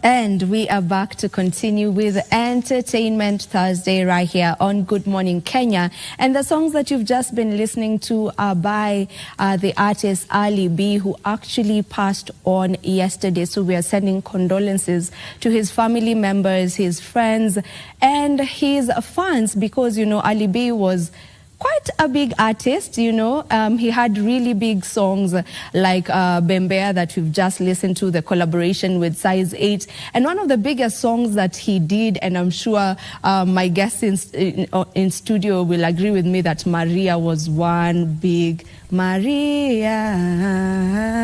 And we are back to continue with Entertainment Thursday right here on Good Morning Kenya. And the songs that you've just been listening to are by the artist Ali B, who actually passed on yesterday. So we are sending condolences to his family members, his friends, and his fans, because, you know, Ali B was quite a big artist, you know. He had really big songs like Bembea that we've just listened to, the collaboration with Size 8. And one of the biggest songs that he did, and I'm sure my guests in studio will agree with me, that Maria was one big Maria.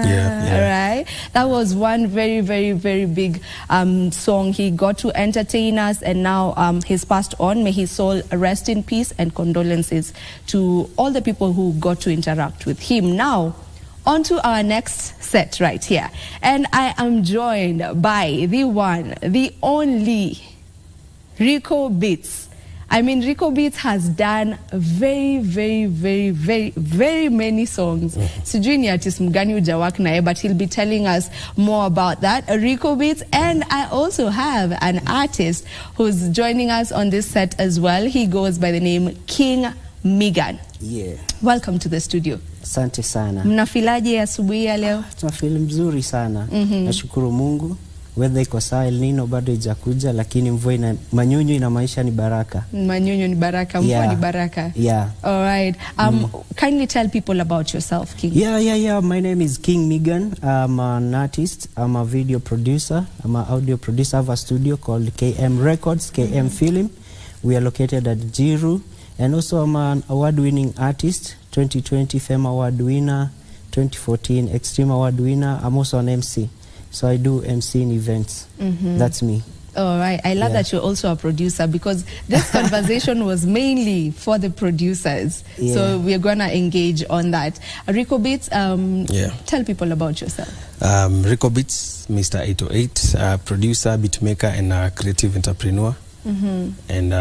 Right? That was one very, very, very big song. He got to entertain us, and now he's passed on. May his soul rest in peace, and condolences to all the people who got to interact with him. Now, on to our next set right here. And I am joined by the one, the only Rico Beats. I mean, Rico Beats has done very, very, very, very, very many songs. Sijui ni artist mgani hujawak naye, but he'll be telling us more about that. Rico Beats. And I also have an artist who's joining us on this set as well. He goes by the name King Megan. Yeah. Welcome to the studio. Asante sana. Mnafilaje asubuhi ya leo? Tunafeel mzuri sana. Nashukuru Mungu. Weather iko sawa, El Nino bado haijakuja, lakini mvua manyunyu ina maisha ni baraka. Manyunyu ni baraka, mvua ni baraka. Yeah. All right. Kindly tell people about yourself, King. Yeah. My name is King Megan. I'm an artist. I'm a video producer. I'm an audio producer. I have a studio called KM Records, KM Film. We are located at Jiru. And also I'm an award-winning artist, 2020 Fame Award winner, 2014 Extreme Award winner. I'm also an MC. So I do MC in events. That's me. All right. I love that you're also a producer, because this conversation was mainly for the producers. Yeah. So we're going to engage on that. Rico Beats, tell people about yourself. Rico Beats, Mr. 808, producer, beatmaker, and a creative entrepreneur. And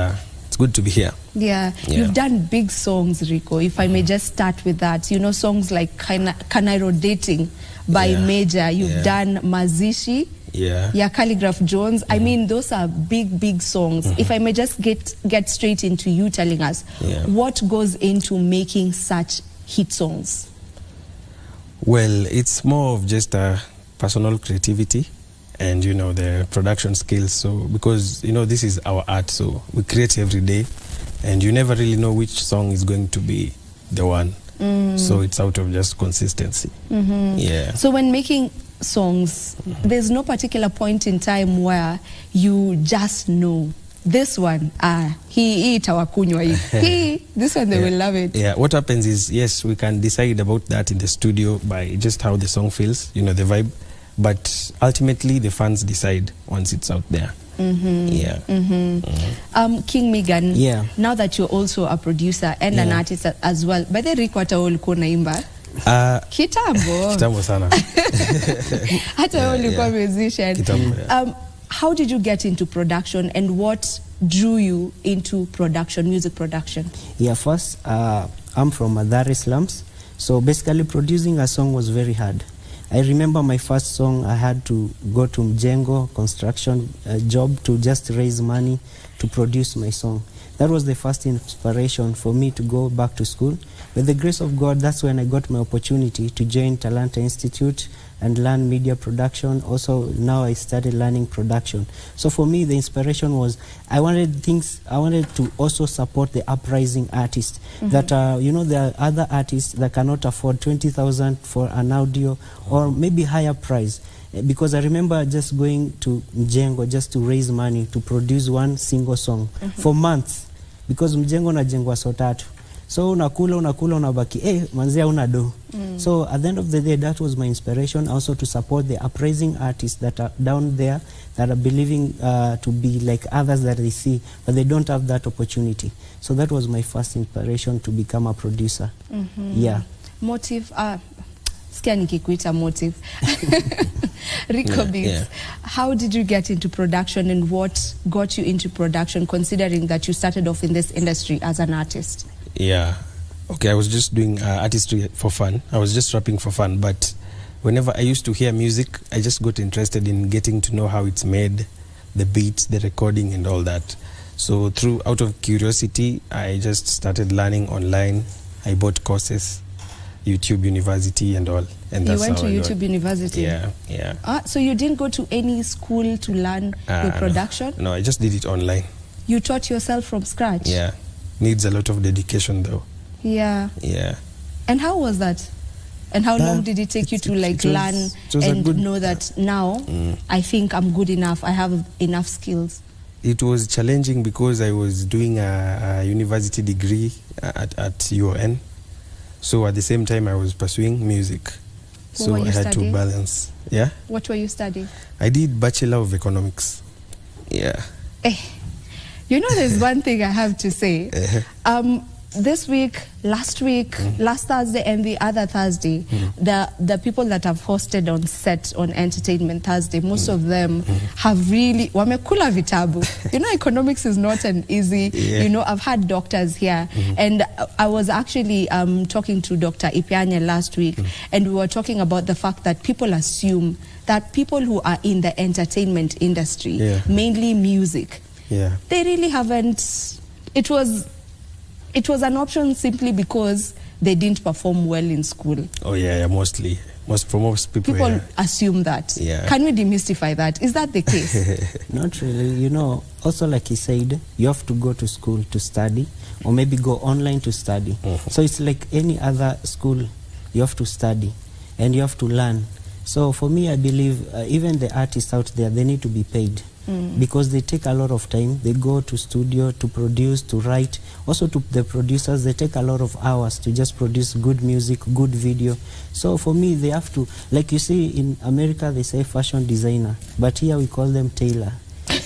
it's good to be here. Yeah. You've done big songs, Rico. If I may just start with that. You know, songs like Kanairo Dating by Major. You've done Mazishi. Yeah, Calligraph Jones. I mean, those are big, big songs. If I may just get straight into you telling us what goes into making such hit songs. Well, it's more of just a personal creativity and, you know, the production skills. So, because, you know, this is our art, so we create every day, and you never really know which song is going to be the one. So it's out of just consistency. Yeah. So when making songs, there's no particular point in time where you just know this one, this one they will love it. Yeah, what happens is, yes, we can decide about that in the studio by just how the song feels, you know, the vibe, but ultimately the fans decide once it's out there. King Megan, now that you're also a producer and an artist as well, by the Rico hata ulikuwa naimba kitambo sana. Hata ulikuwa musician. How did you get into production, and what drew you into production, music production? Yeah, first, I'm from Mathare slums, so basically producing a song was very hard. I remember my first song, I had to go to Mjengo construction job to just raise money to produce my song. That was the first inspiration for me to go back to school. With the grace of God, that's when I got my opportunity to join Talanta Institute and learn media production. Also, now I started learning production. So for me, the inspiration was I wanted to also support the uprising artists. That, you know, there are other artists that cannot afford 20,000 for an audio or maybe higher price. Because I remember just going to Mjengo just to raise money to produce one single song for months. Because Mjengo najengwa so tatu. So unakula unabaki, manzia una do. So at the end of the day, that was my inspiration also to support the uprising artists that are down there, that are believing to be like others that they see, but they don't have that opportunity. So that was my first inspiration to become a producer. Yeah. Motive, motive. Rico Beats, how did you get into production, and what got you into production, considering that you started off in this industry as an artist? Yeah. Okay, I was just doing artistry for fun. I was just rapping for fun, but whenever I used to hear music, I just got interested in getting to know how it's made, the beats, the recording, and all that. So out of curiosity, I just started learning online. I bought courses, YouTube University and all. And you went to YouTube University? Yeah. So you didn't go to any school to learn your production? No, I just did it online. You taught yourself from scratch? Yeah. Needs a lot of dedication though. Yeah. Yeah. And how was that? And how long did it take you to learn and know that now I think I'm good enough, I have enough skills? It was challenging because I was doing a university degree at UON. So at the same time I was pursuing music. So I had to balance. Yeah? What were you studying? I did Bachelor of Economics. Yeah. You know, there's one thing I have to say. This week, last Thursday and the other Thursday, the people that have hosted on set on Entertainment Thursday, most of them have really, wamekula vitabu. You know, economics is not an easy, you know, I've had doctors here. And I was actually talking to Dr. Ipianya last week, and we were talking about the fact that people assume that people who are in the entertainment industry, mainly music, they really haven't, it was an option simply because they didn't perform well in school. Oh yeah, mostly. For most people assume that. Can we demystify that? Is that the case? Not really. You know, also like he said, you have to go to school to study, or maybe go online to study. So it's like any other school. You have to study and you have to learn. So for me, I believe even the artists out there, they need to be paid. Because they take a lot of time. They go to studio to produce, to write. Also to the producers, they take a lot of hours to just produce good music, good video. So for me, they have to, like you see in America, they say fashion designer, but here we call them tailor.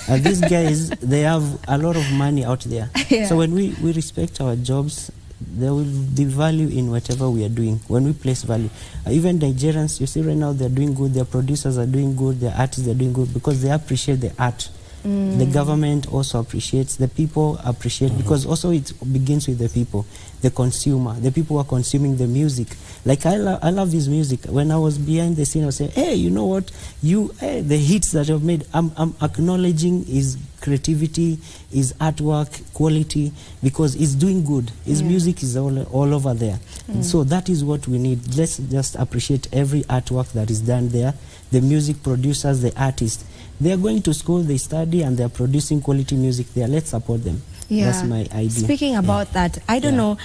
These guys, they have a lot of money out there. So when we respect our jobs, there will be value in whatever we are doing when we place value. Even Nigerians, you see right now, they're doing good, their producers are doing good, their artists are doing good because they appreciate the art. The government also appreciates, the people appreciate, because also it begins with the people, the consumer, the people who are consuming the music. Like I love his music. When I was behind the scene, I was saying, hey, you know what, the hits that I've made, I'm acknowledging his creativity, his artwork, quality, because it's doing good. His music is all over there. So that is what we need. Let's just appreciate every artwork that is done there. The music producers, the artists, they are going to school, they study, and they are producing quality music there. Let's support them. That's my idea. Speaking about that, I don't know,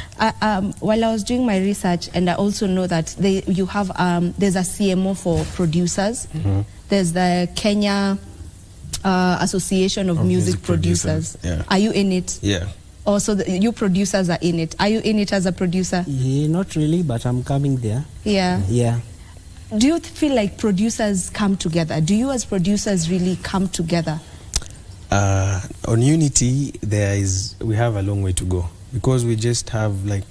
while I was doing my research, and I also know that you have, there's a CMO for producers. There's the Kenya Association of Music Producers. Are you in it? Yeah. Also, you producers are in it. Are you in it as a producer? Not really, but I'm coming there. Yeah. Do you feel like producers come together? Do you as producers really come together? On Unity, we have a long way to go, because we just have like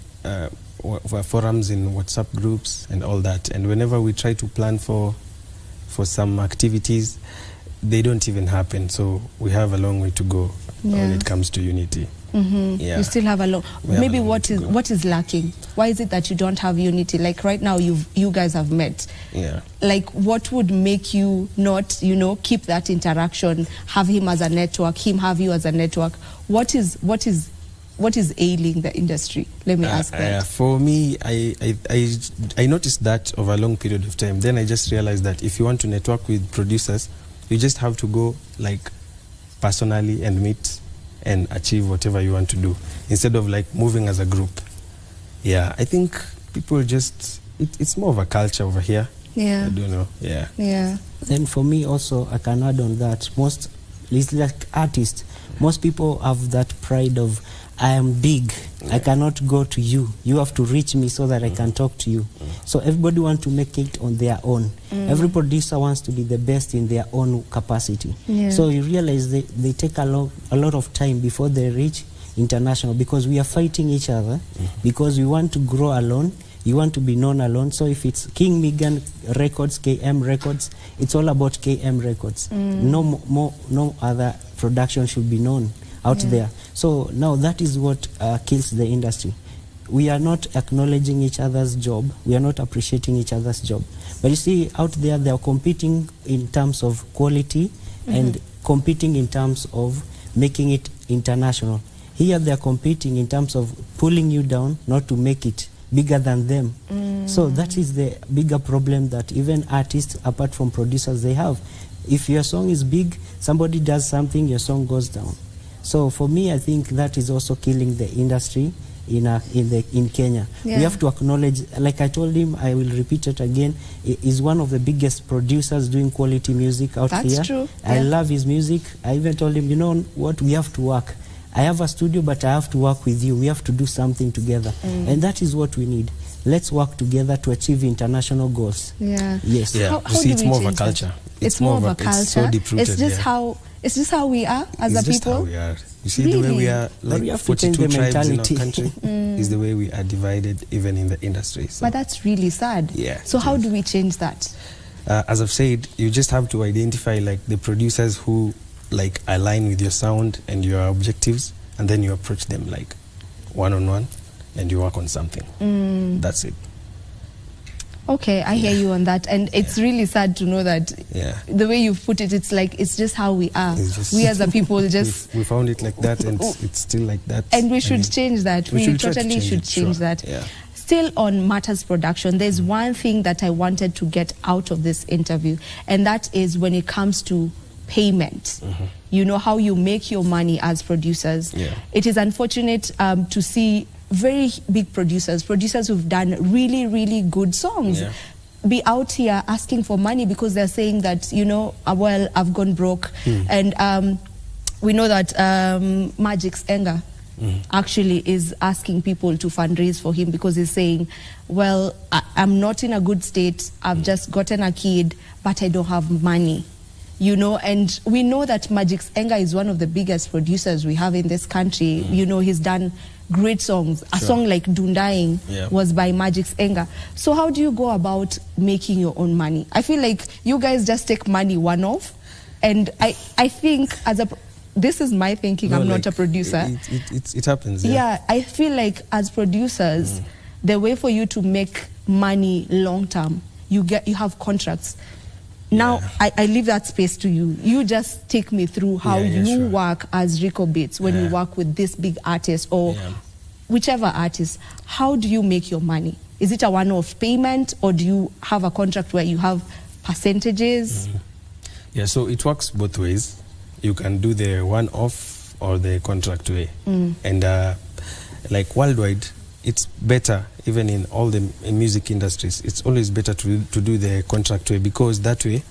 forums in WhatsApp groups and all that, and whenever we try to plan for some activities, they don't even happen. So we have a long way to go when it comes to Unity. You still have a long. Maybe what is lacking? Why is it that you don't have unity? Like right now, you guys have met. Like what would make you not, keep that interaction? Have him as a network, him have you as a network. What is ailing the industry? Let me ask that. For me, I noticed that over a long period of time. Then I just realized that if you want to network with producers, you just have to go like personally and meet and achieve whatever you want to do, instead of like moving as a group. I think people just, it's more of a culture over here. I don't know. Then for me also, I can add on that, it's like artists, most people have that pride of, I am big, I cannot go to you, you have to reach me so that I can talk to you. So everybody wants to make it on their own. Every producer wants to be the best in their own capacity. So you realize they take a lot of time before they reach international, because we are fighting each other, because we want to grow alone, you want to be known alone. So if it's King Megan Records, KM Records, it's all about KM Records. No other production should be known out there. So now that is what kills the industry. we are not acknowledging each other's job. We are not appreciating each other's job. But you see, out there, they are competing in terms of quality and competing in terms of making it international. Here, they are competing in terms of pulling you down, not to make it bigger than them. So that is the bigger problem that even artists, apart from producers, they have. If your song is big, somebody does something, your song goes down. So for me, I think that is also killing the industry in Kenya. Yeah. We have to acknowledge, like I told him, I will repeat it again, he is one of the biggest producers doing quality music out here. That's true. I love his music. I even told him, you know what, we have to work. I have a studio, but I have to work with you. We have to do something together. And that is what we need. Let's work together to achieve international goals. Yeah. Yes. Yeah. How You see, do it's we more of a change that? culture. It's more of a culture. It's so deep-rooted. It's just yeah. how. It's just how we are as it's a just people. how we are. You see, the way we are, But we like have to change 42 the tribes in our mentality. country, is the way we are divided, even in the industry. So, But that's really sad. Yeah, So it how is. do we change that? as I've said, you just have to identify like the producers who like align with your sound and your objectives, and then you approach them like one-on-one, and you work on something. That's it. Okay, I hear you on that, and it's really sad to know that Yeah. the way you put it, it's like it's just how we are. It's just- We as a people just, we found it like that, and it's still like that. and we should mean, change that. we We should try to totally change should it, change sure. that. Yeah. Still on Matters Production, there's one thing that I wanted to get out of this interview, and that is when it comes to payment. You know, how you make your money as producers. Yeah. It is unfortunate to see very big producers who've done really, really good songs, Yeah. be out here asking for money because they're saying that, you know, well, I've gone broke. And we know that Magic's Enga actually is asking people to fundraise for him because he's saying, well, I'm not in a good state. I've just gotten a kid, but I don't have money. You know, and we know that Magic's Enga is one of the biggest producers we have in this country. You know, he's done great songs. A song like Dundaing Yeah. was by Magic's Enga. So how do you go about making your own money? I feel like you guys just take money one-off. And I think this is my thinking, No, I'm not like, a producer. It happens. Yeah, I feel like as producers, the way for you to make money long term, you have contracts. Now, I leave that space to you. You just take me through how you sure. work as Rico Beats when you work with this big artist or whichever artist. How do you make your money? Is it a one-off payment, or do you have a contract where you have percentages? Yeah, so it works both ways. You can do the one-off or the contract way. And like worldwide, it's better, even in all the music industries, it's always better to do the contract way, because that way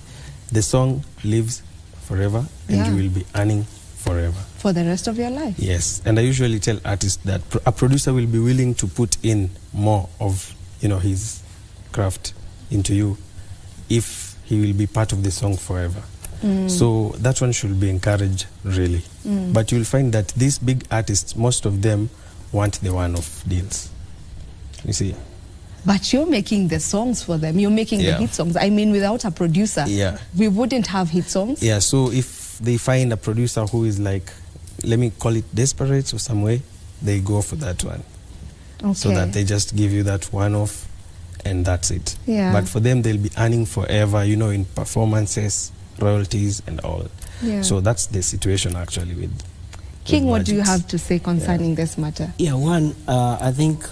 the song lives forever and you will be earning forever. For the rest of your life. Yes, and I usually tell artists that a producer will be willing to put in more of, you know, his craft into you if he will be part of the song forever. So that one should be encouraged, really. But you'll find that these big artists, most of them want the one-off deals. You see? But you're making the songs for them. You're making the hit songs. I mean, without a producer, we wouldn't have hit songs. Yeah, so if they find a producer who is like, let me call it desperate or some way, they go for that one. Okay. So that they just give you that one-off and that's it. Yeah. But for them, they'll be earning forever, you know, in performances, royalties and all. Yeah. So that's the situation actually with King, what do you Magic's. have to say concerning this matter? Yeah, one, I think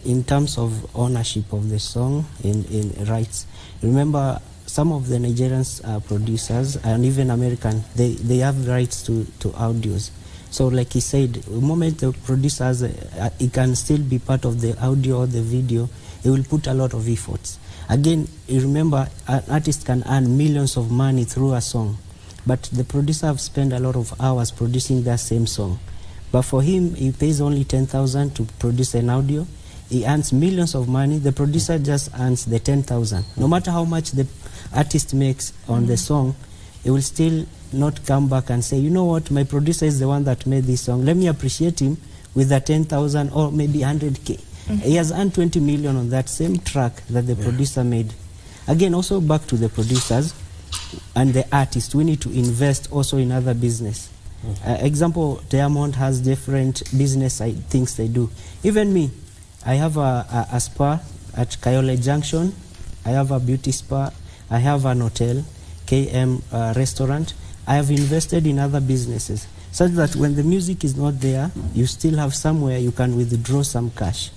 in terms of ownership of the song in rights, remember some of the Nigerian producers and even American, they have rights to audios. So like he said, the moment the producers, it can still be part of the audio or the video, it will put a lot of efforts. Again, you remember, an artist can earn millions of money through a song, but the producer have spent a lot of hours producing that same song. But for him, he pays only 10,000 to produce an audio. He earns millions of money. The producer just earns the 10,000. No matter how much the artist makes on the song, he will still not come back and say, you know what, my producer is the one that made this song. Let me appreciate him with the 10,000 or maybe 100K. He has earned 20 million on that same track that the producer made. Again, also back to the producers and the artist, we need to invest also in other business. Example, Diamond has different business things they do. Even me, I have a spa at Kayole Junction. I have a beauty spa. I have an hotel, KM restaurant. I have invested in other businesses such that when the music is not there, you still have somewhere you can withdraw some cash.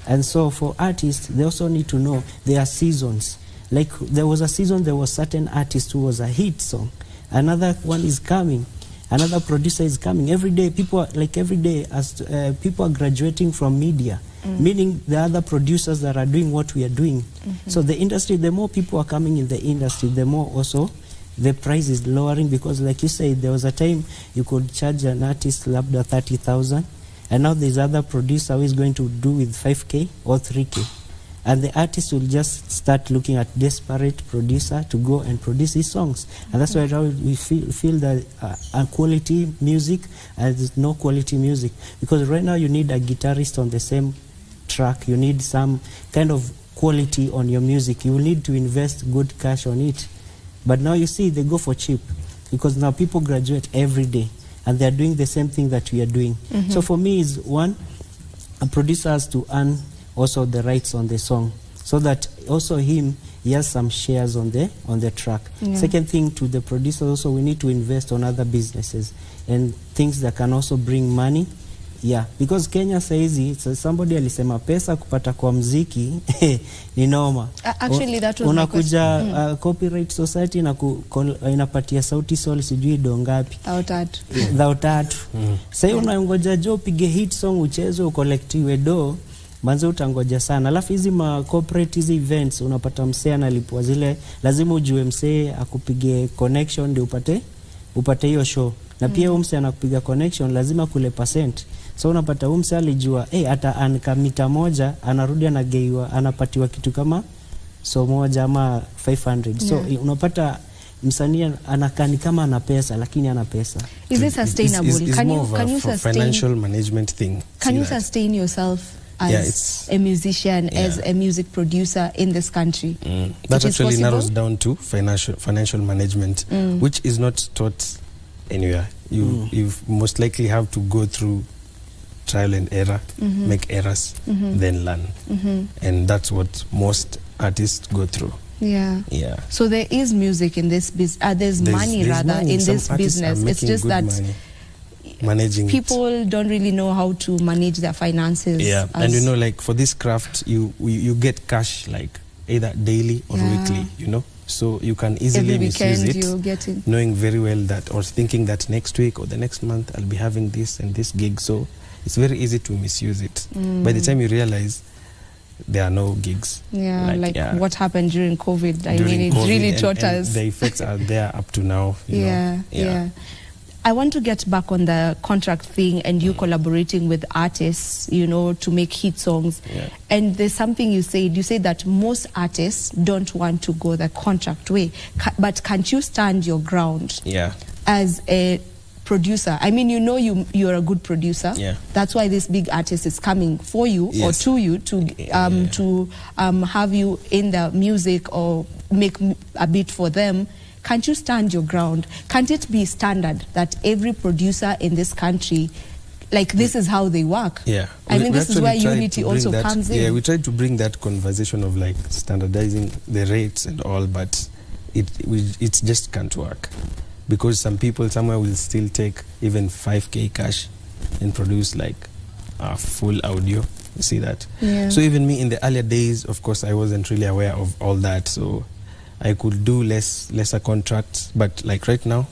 And so for artists, they also need to know there are seasons. Like there was a season, there was certain artist who was a hit song. Another one is coming. Another producer is coming. Every day, people as people are graduating from media, meaning the other producers that are doing what we are doing. So the industry, the more people are coming in the industry, the more also the price is lowering, because like you said, there was a time you could charge an artist labda 30,000, and now there's other producer who is going to do with 5K or 3K. And the artist will just start looking at desperate producer to go and produce his songs. And that's why we feel that quality music and there's no quality music. Because right now you need a guitarist on the same track. You need some kind of quality on your music. You will need to invest good cash on it. But now you see they go for cheap, because now people graduate every day and they're doing the same thing that we are doing. So for me is one, a producer has to earn also the rights on the song, so that also he has some shares on the track. Second thing, to the producer also, we need to invest on other businesses and things that can also bring money. Because Kenya saizi, somebody alisema pesa kupata kwa mziki ni noma. Actually, that was unakuja Copyright Society na inapatia Sauti Sol sijui dongapi. Thou tatu. Sasa unangoja jo pige hit song uchezo ukolektiwe do, manze utangoja sana. Alafu hizi ma corporate hizi events unapata msee analipwa zile, lazima ujue msee akupige connection ndio upate hiyo show. Na pia msee anakupiga connection lazima kule percent. So unapata msee alijua hata anka mita moja anarudi anageiwa, anapatiwa kitu kama so moja ama 500. So unapata msanii anakani kama ana pesa, lakini ana pesa. Is it sustainable? Can you sustain financial management thing? Can you sustain yourself as a musician, as a music producer in this country? That actually narrows down to financial management, which is not taught anywhere. You most likely have to go through trial and error, make errors, then learn. And that's what most artists go through. So there is music in this business. There's money in this business. It's just that managing people don't really know how to manage their finances. And you know, like for this craft, you get cash like either daily or weekly, you know. So you can easily misuse it, knowing very well that, or thinking that next week or the next month I'll be having this and this gig. So it's very easy to misuse it. By the time you realize there are no gigs. What happened during COVID. I mean, it really taught us. The effects are there up to now. You know? I want to get back on the contract thing and you collaborating with artists, you know, to make hit songs. And there's something you said. You said that most artists don't want to go the contract way. But can't you stand your ground as a producer? I mean, you know you're a good producer. That's why this big artist is coming for you or to you to have you in the music or make a beat for them. Can't you stand your ground? Can't it be standard that every producer in this country, like this is how they work? I mean, this is where unity also comes in. We tried to bring that conversation of like standardizing the rates and all, but it just can't work. Because some people somewhere will still take even 5K cash and produce like a full audio. You see that? So even me in the earlier days, of course, I wasn't really aware of all that. So I could do lesser contracts, but like right now,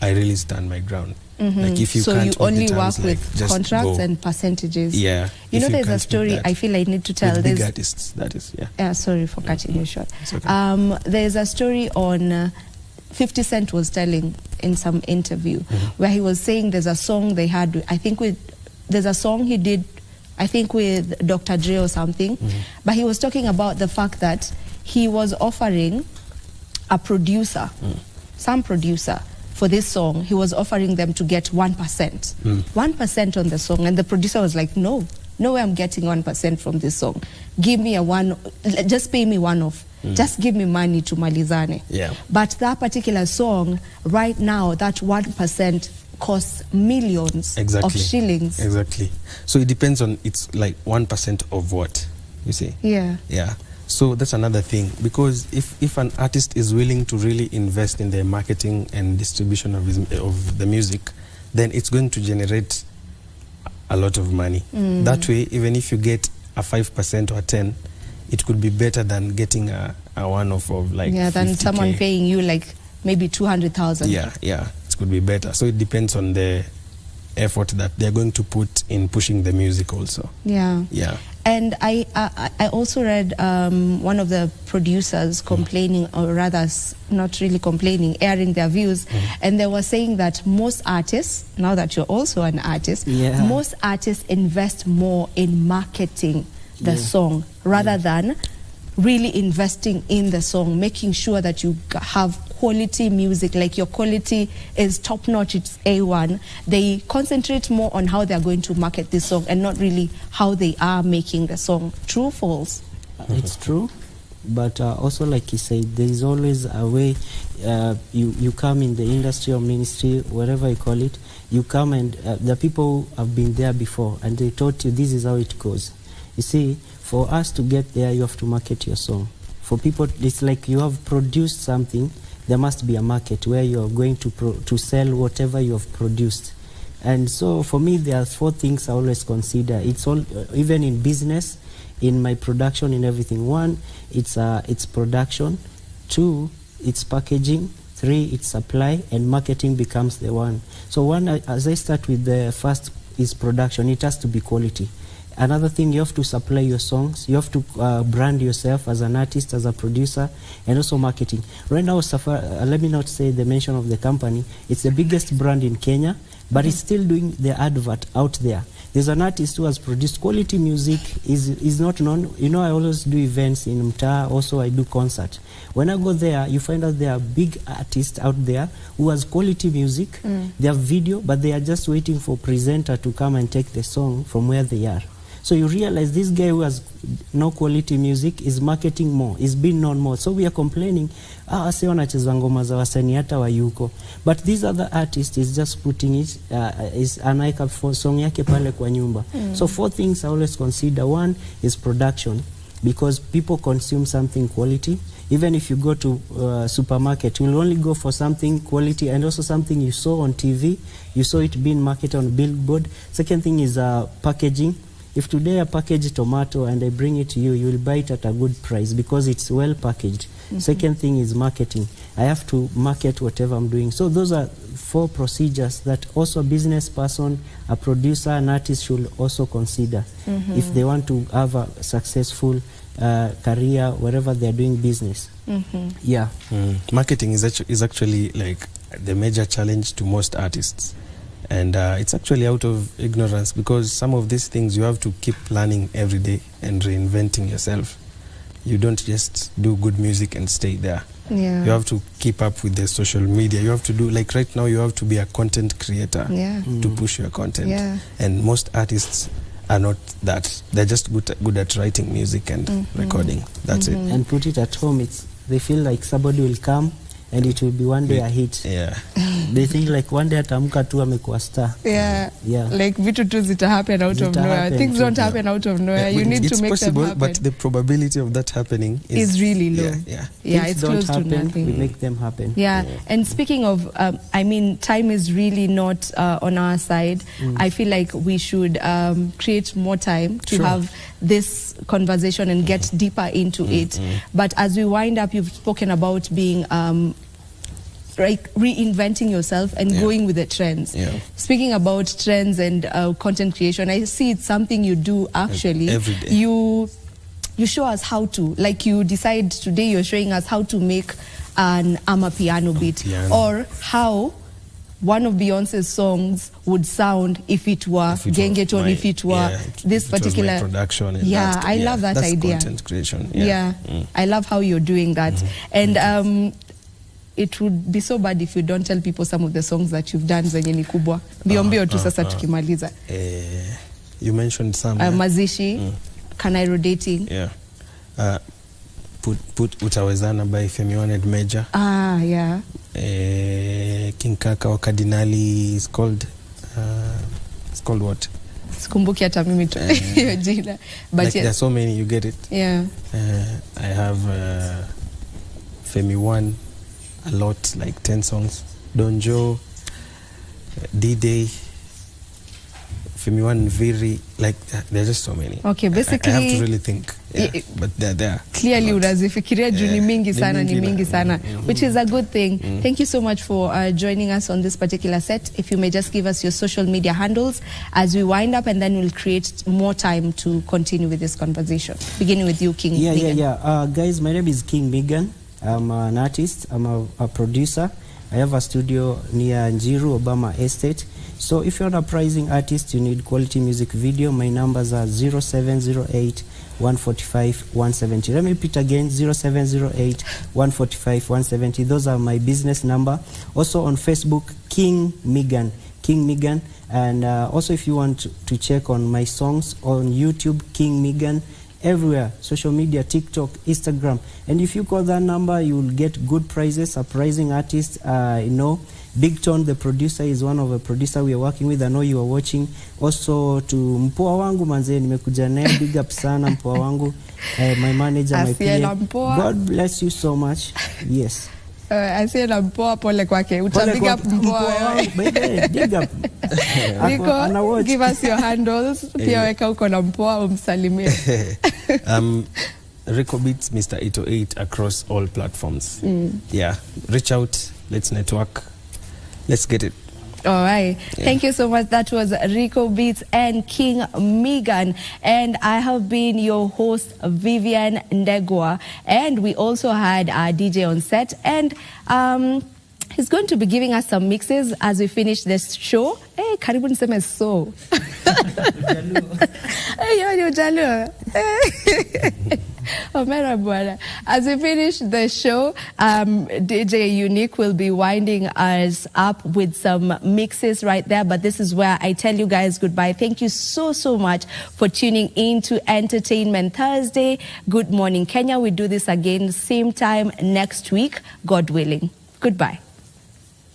I really stand my ground. Like if you so can't you only work like with contracts and percentages. You know, there's a story I feel I need to tell. With big artists, that is. Sorry for cutting you short. Okay. There's a story on 50 Cent was telling in some interview where he was saying there's a song they had. There's a song he did, I think with Dr. Dre or something, but he was talking about the fact that he was offering a producer, some producer for this song, he was offering them to get 1%. 1% on the song. And the producer was like, no way I'm getting 1% from this song. Give me just pay me one off. Just give me money to malizane. But that particular song, right now, that 1% costs millions of shillings. Exactly. So it depends on, it's like 1% of what, you see. Yeah. Yeah. So that's another thing, because if an artist is willing to really invest in the marketing and distribution of the music, then it's going to generate a lot of money. That way, even if you get a 5% or a 10%, it could be better than getting a one-off of like than 50K. Someone paying you like maybe 200,000. Yeah, it could be better. So it depends on the effort that they're going to put in pushing the music also. Yeah. And I also read one of the producers complaining, or rather not really complaining, airing their views, and they were saying that most artists, now that you're also an artist, most artists invest more in marketing the song rather than really investing in the song, making sure that you have quality music, like your quality is top notch, it's A1. They concentrate more on how they're going to market this song and not really how they are making the song. True or false? It's true, but also like you said, there is always a way. You come in the industry or ministry, whatever you call it, you come and the people have been there before and they taught you this is how it goes. You see, for us to get there, you have to market your song. For people, it's like you have produced something, there must be a market where you're going to sell whatever you have produced. And so for me, there are 4 things I always consider. It's all, even in business, in my production, in everything. 1, it's production. 2, it's packaging. 3, it's supply, and marketing becomes the one. So one, as I start with the first is production, it has to be quality. Another thing, you have to supply your songs. You have to brand yourself as an artist, as a producer, and also marketing. Right now, let me not say the mention of the company. It's the biggest brand in Kenya, but it's still doing the advert out there. There's an artist who has produced quality music, is not known. You know, I always do events in Mtaa, also I do concert. When I go there, you find out there are big artists out there who has quality music, they have video, but they are just waiting for presenter to come and take the song from where they are. So you realize this guy who has no quality music is marketing more, is being known more. So we are complaining, wase wanacheza ngoma za wasanii hata wayuko. But this other artist is just putting it, is anaika song yake pale kwa nyumba. So 4 things I always consider. 1 is production, because people consume something quality. Even if you go to supermarket, you'll only go for something quality and also something you saw on TV, you saw it being marketed on billboard. Second thing is packaging. If today I package tomato and I bring it to you, you will buy it at a good price because it's well packaged. Second thing is marketing. I have to market whatever I'm doing. So those are 4 procedures that also a business person, a producer, an artist should also consider if they want to have a successful career wherever they're doing business. Yeah. Marketing is actually like the major challenge to most artists. And it's actually out of ignorance, because some of these things you have to keep planning every day and reinventing yourself. You don't just do good music and stay there. Yeah. You have to keep up with the social media. You have to do, like right now, you have to be a content creator to push your content. Yeah. And most artists are not that. They're just good at writing music and recording. That's it. And put it at home, they feel like somebody will come and it will be one day a hit. Yeah. They think like one day atamuka tu amekuwa star. Yeah. Like vitu tu zita happen out of nowhere. Things don't happen out of nowhere. You need to make possible, them happen. but the probability of that happening is really low. Yeah, it's don't close happen, to nothing. we make them happen. Yeah. And speaking of, I mean, time is really not on our side. I feel like we should create more time to have this conversation and get deeper into it. But as we wind up, you've spoken about being like reinventing yourself and going with the trends. Speaking about trends and content creation, I see it's something you do actually. Every day. You show us how to, like you decide today you're showing us how to make an amapiano beat, or how one of Beyonce's songs would sound if it were Gengeton, if it were this particular production. I love that that's idea. Content creation. I love how you're doing that. And it would be so bad if you don't tell people some of the songs that you've done zenye ni kubwa. Mbio tu sasa tukimaliza. You mentioned some. Mazishi, Kanairo Dating. Put Utawezana by Femi Wanted Major. King Kaka or Cardinali is called what? Sikumbuki hata mimi tu hiyo jina. But like there are so many, you get it? Yeah. I have Femi One, a lot, like 10 songs. Don Joe, D-Day, Femi One, Viri, like there's just so many. Okay, basically I have to really think. Yeah, but they're there. Clearly unazifikiria juu ni mingi sana, which is a good thing. Thank you so much for joining us on this particular set. If you may just give us your social media handles as we wind up, and then we'll create more time to continue with this conversation. Beginning with you, King Megan. Guys, my name is King Megan. I'm an artist. I'm a producer. I have a studio near Njiru, Obama Estate. So if you're an uprising artist, you need quality music video, my numbers are 0708 145 170. Let me repeat again, 0708 145 170. Those are my business number. Also on Facebook, King Megan. And also if you want to check on my songs on YouTube, King Megan. Everywhere, social media, TikTok, Instagram. And if you call that number, you will get good prizes. Uprising artist, Big Tone, the producer, is one of the producer we are working with. I know you are watching. Also to mpoa wangu manze, nimekuja naye, big up sana mpoa wangu. My manager, my PA. God bless you so much. Yes. I say na mpoa pole kwake. Big up mpoa. Big up. Rico, give us your handles. Pia weka uko na mpoa umsalimie. Rico Beats Mr. 808 across all platforms. Yeah, reach out, let's network, let's get it. All right. Yeah. Thank you so much. That was Rico Beats and King Megan. And I have been your host, Vivian Ndegwa. And we also had our DJ on set. And he's going to be giving us some mixes as we finish this show. Hey, karibu niseme so. Hey, Ujaluo. As we finish the show, DJ Unique will be winding us up with some mixes right there. But this is where I tell you guys goodbye. Thank you so much for tuning in to Entertainment Thursday. Good morning, Kenya. We do this again same time next week, God willing. Goodbye.